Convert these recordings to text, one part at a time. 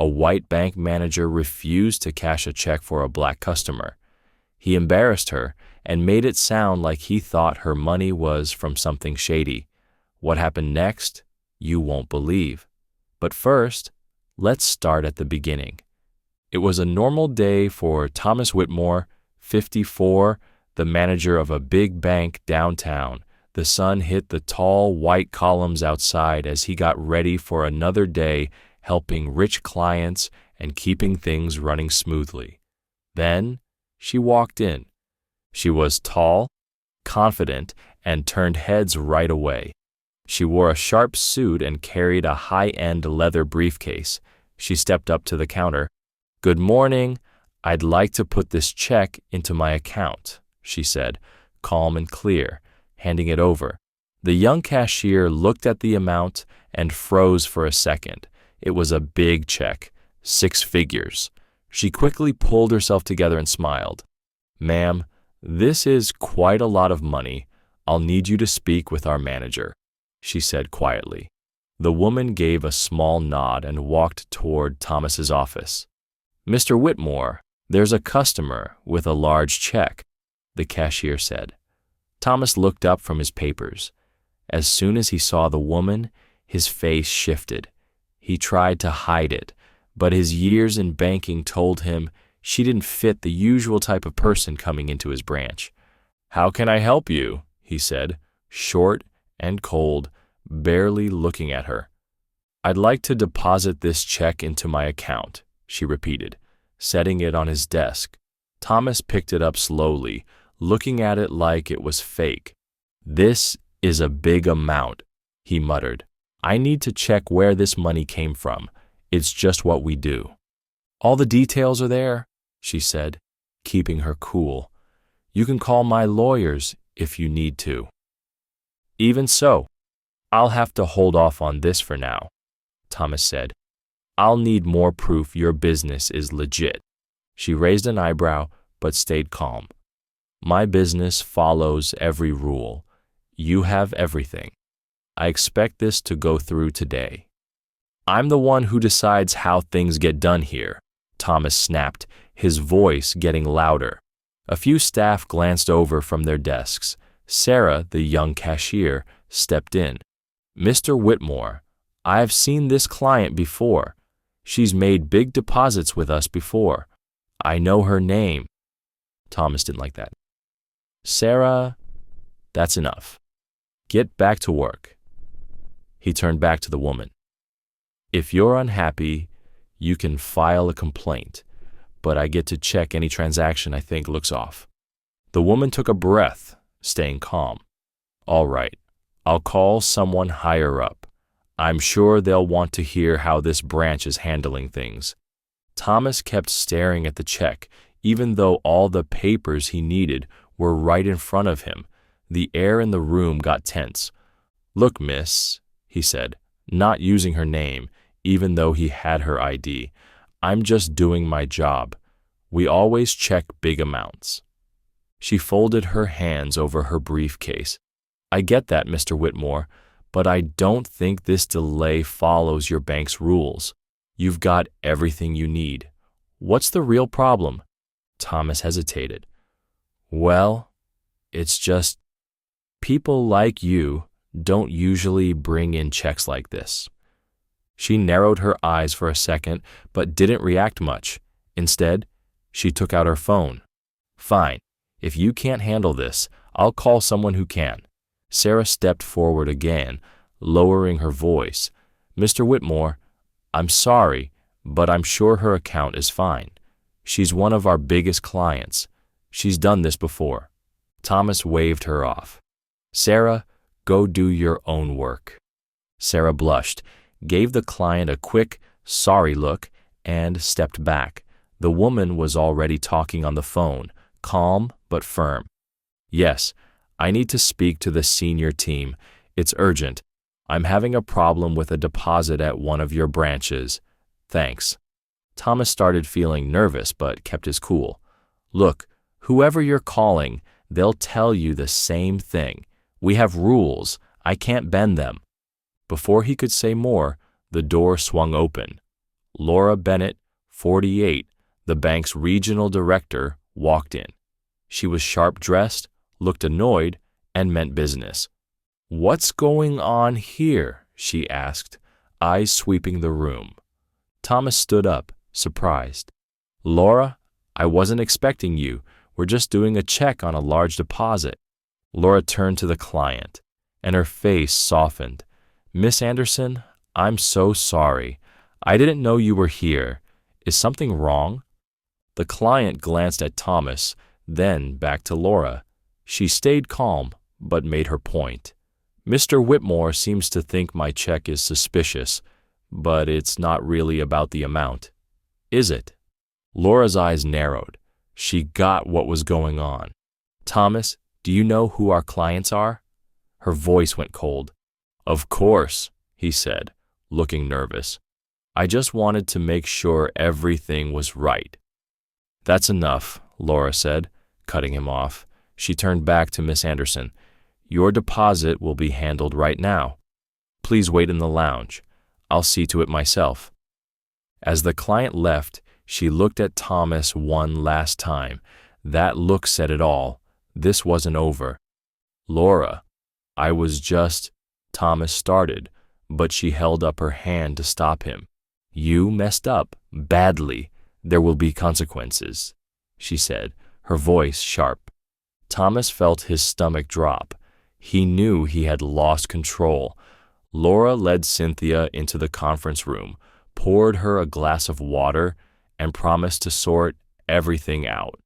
A white bank manager refused to cash a check for a black customer. He embarrassed her and made it sound like he thought her money was from something shady. What happened next, you won't believe. But first, let's start at the beginning. It was a normal day for Thomas Whitmore, 54, the manager of a big bank downtown. The sun hit the tall white columns outside as he got ready for another day helping rich clients and keeping things running smoothly. Then she walked in. She was tall, confident, and turned heads right away. She wore a sharp suit and carried a high-end leather briefcase. She stepped up to the counter. "Good morning. I'd like to put this check into my account," she said, calm and clear, handing it over. The young cashier looked at the amount and froze for a second. It was a big check, 6 figures. She quickly pulled herself together and smiled. "Ma'am, this is quite a lot of money. I'll need you to speak with our manager," she said quietly. The woman gave a small nod and walked toward Thomas's office. "Mr. Whitmore, there's a customer with a large check," the cashier said. Thomas looked up from his papers. As soon as he saw the woman, his face shifted. He tried to hide it, but his years in banking told him she didn't fit the usual type of person coming into his branch. "How can I help you?" he said, short and cold, barely looking at her. "I'd like to deposit this check into my account," she repeated, setting it on his desk. Thomas picked it up slowly, looking at it like it was fake. "This is a big amount," he muttered. "I need to check where this money came from. It's just what we do." "All the details are there," she said, keeping her cool. "You can call my lawyers if you need to." "Even so, I'll have to hold off on this for now," Thomas said. "I'll need more proof your business is legit." She raised an eyebrow but stayed calm. "My business follows every rule. You have everything. I expect this to go through today." "I'm the one who decides how things get done here," Thomas snapped, his voice getting louder. A few staff glanced over from their desks. Sarah, the young cashier, stepped in. "Mr. Whitmore, I've seen this client before. She's made big deposits with us before. I know her name." Thomas didn't like that. "Sarah, that's enough. Get back to work." He turned back to the woman. "If you're unhappy, you can file a complaint, but I get to check any transaction I think looks off." The woman took a breath, staying calm. "All right, I'll call someone higher up. I'm sure they'll want to hear how this branch is handling things." Thomas kept staring at the check, even though all the papers he needed were right in front of him. The air in the room got tense. "Look, miss," he said, not using her name, even though he had her ID. "I'm just doing my job. We always check big amounts." She folded her hands over her briefcase. "I get that, Mr. Whitmore, but I don't think this delay follows your bank's rules. You've got everything you need. What's the real problem?" Thomas hesitated. "Well, it's just people like you don't usually bring in checks like this." She narrowed her eyes for a second, but didn't react much. Instead, she took out her phone. "Fine. If you can't handle this, I'll call someone who can." Sarah stepped forward again, lowering her voice. "Mr. Whitmore, I'm sorry, but I'm sure her account is fine. She's one of our biggest clients. She's done this before." Thomas waved her off. "Sarah, go do your own work." Sarah blushed, gave the client a quick, sorry look, and stepped back. The woman was already talking on the phone, calm but firm. "Yes, I need to speak to the senior team. It's urgent. I'm having a problem with a deposit at one of your branches. Thanks." Thomas started feeling nervous but kept his cool. "Look, whoever you're calling, they'll tell you the same thing. We have rules. I can't bend them." Before he could say more, the door swung open. Laura Bennett, 48, the bank's regional director, walked in. She was sharp-dressed, looked annoyed, and meant business. "What's going on here?" she asked, eyes sweeping the room. Thomas stood up, surprised. "Laura, I wasn't expecting you. We're just doing a check on a large deposit." Laura turned to the client, and her face softened. "Miss Anderson, I'm so sorry. I didn't know you were here. Is something wrong?" The client glanced at Thomas, then back to Laura. She stayed calm, but made her point. "Mr. Whitmore seems to think my check is suspicious, but it's not really about the amount. Is it?" Laura's eyes narrowed. She got what was going on. "Thomas, do you know who our clients are?" Her voice went cold. "Of course," he said, looking nervous. "I just wanted to make sure everything was right." "That's enough," Laura said, cutting him off. She turned back to Miss Anderson. "Your deposit will be handled right now. Please wait in the lounge. I'll see to it myself." As the client left, she looked at Thomas one last time. That look said it all. This wasn't over. "Laura, I was just—" Thomas started, but she held up her hand to stop him. "You messed up, badly. There will be consequences," she said, her voice sharp. Thomas felt his stomach drop. He knew he had lost control. Laura led Cynthia into the conference room, poured her a glass of water, and promised to sort everything out.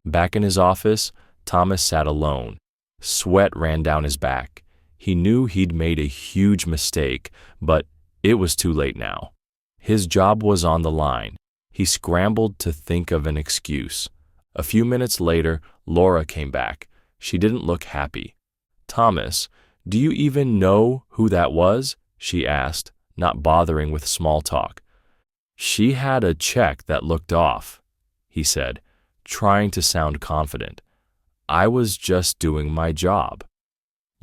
Back in his office, Thomas sat alone. Sweat ran down his back. He knew he'd made a huge mistake, but it was too late now. His job was on the line. He scrambled to think of an excuse. A few minutes later, Laura came back. She didn't look happy. "Thomas, do you even know who that was?" she asked, not bothering with small talk. "She had a check that looked off," he said, trying to sound confident. "I was just doing my job."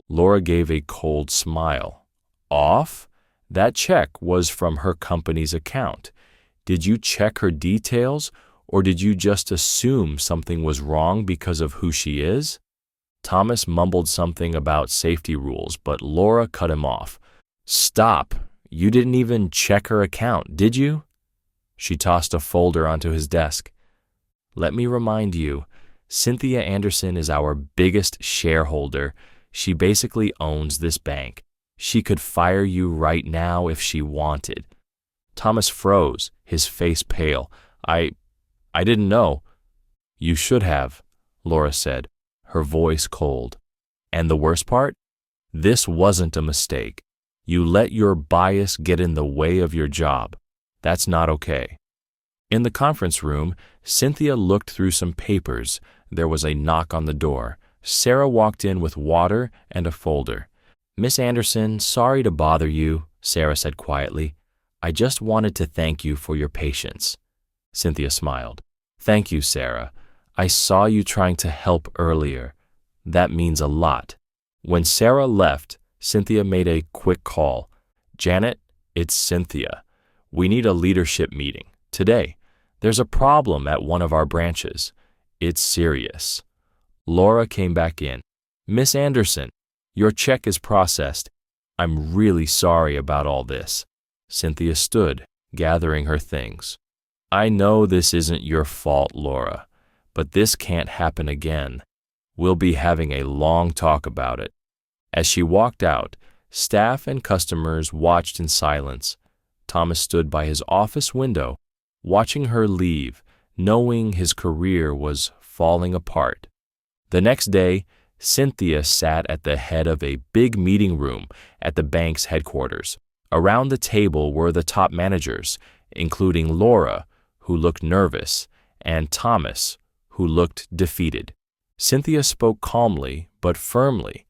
Laura gave a cold smile. "Off? That check was from her company's account. Did you check her details, or did you just assume something was wrong because of who she is?" Thomas mumbled something about safety rules, but Laura cut him off. "Stop! You didn't even check her account, did you?" She tossed a folder onto his desk. "Let me remind you, Cynthia Anderson is our biggest shareholder. She basically owns this bank. She could fire you right now if she wanted." Thomas froze, his face pale. I didn't know." "You should have," Laura said, her voice cold. "And the worst part? This wasn't a mistake. You let your bias get in the way of your job. That's not okay." In the conference room, Cynthia looked through some papers. There was a knock on the door. Sarah walked in with water and a folder. "Miss Anderson, sorry to bother you," Sarah said quietly. "I just wanted to thank you for your patience." Cynthia smiled. "Thank you, Sarah. I saw you trying to help earlier. That means a lot." When Sarah left, Cynthia made a quick call. "Janet, it's Cynthia. We need a leadership meeting today. There's a problem at one of our branches. It's serious." Laura came back in. "Miss Anderson, your check is processed. I'm really sorry about all this." Cynthia stood, gathering her things. "I know this isn't your fault, Laura, but this can't happen again. We'll be having a long talk about it." As she walked out, staff and customers watched in silence. Thomas stood by his office window, watching her leave, knowing his career was falling apart. The next day, Cynthia sat at the head of a big meeting room at the bank's headquarters. Around the table were the top managers, including Laura, who looked nervous, and Thomas, who looked defeated. Cynthia spoke calmly but firmly.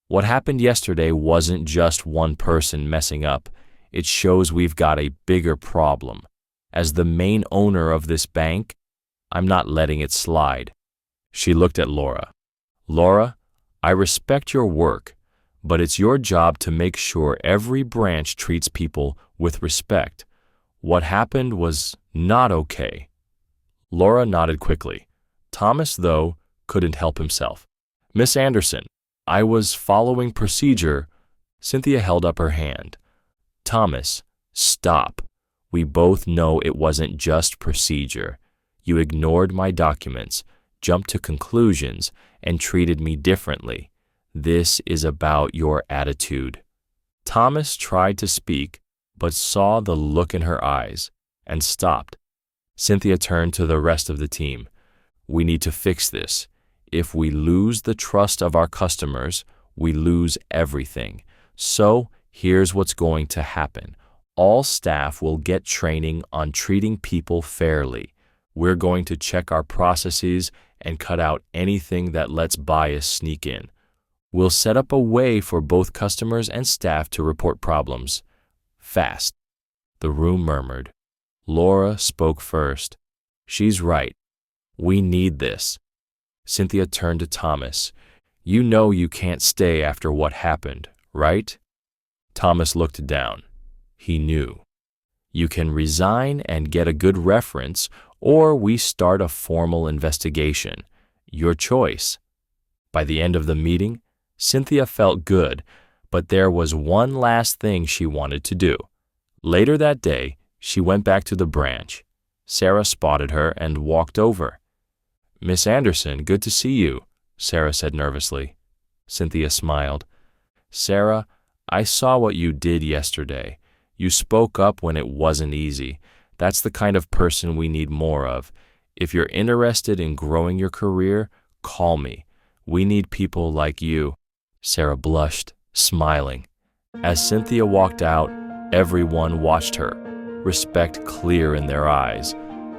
"What happened yesterday wasn't just one person messing up. It shows we've got a bigger problem. As the main owner of this bank, I'm not letting it slide." She looked at Laura. "Laura, I respect your work, but it's your job to make sure every branch treats people with respect. What happened was not okay. Laura nodded quickly. Thomas, though, couldn't help himself. Miss Anderson, I was following procedure. Cynthia held up her hand. Thomas, stop. We both know it wasn't just procedure. You ignored my documents, jumped to conclusions, and treated me differently. This is about your attitude. Thomas tried to speak, but saw the look in her eyes and stopped. Cynthia turned to the rest of the team. We need to fix this. If we lose the trust of our customers, we lose everything. So here's what's going to happen. All staff will get training on treating people fairly. We're going to check our processes and cut out anything that lets bias sneak in. We'll set up a way for both customers and staff to report problems. Fast. The room murmured. Laura spoke first. She's right. We need this. Cynthia turned to Thomas. You know you can't stay after what happened, right? Thomas looked down. He knew. You can resign and get a good reference, or we start a formal investigation. Your choice. By the end of the meeting, Cynthia felt good, but there was one last thing she wanted to do. Later that day, she went back to the branch. Sarah spotted her and walked over. Miss Anderson, good to see you, Sarah said nervously. Cynthia smiled. Sarah, I saw what you did yesterday. You spoke up when it wasn't easy. That's the kind of person we need more of. If you're interested in growing your career, call me. We need people like you. Sarah blushed, smiling. As Cynthia walked out, everyone watched her, respect clear in their eyes.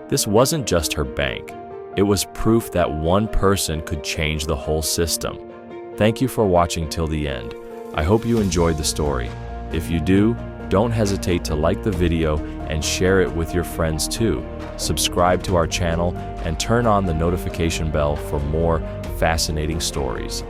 This wasn't just her bank. It was proof that one person could change the whole system. Thank you for watching till the end. I hope you enjoyed the story. If you do, don't hesitate to like the video and share it with your friends too. Subscribe to our channel and turn on the notification bell for more fascinating stories.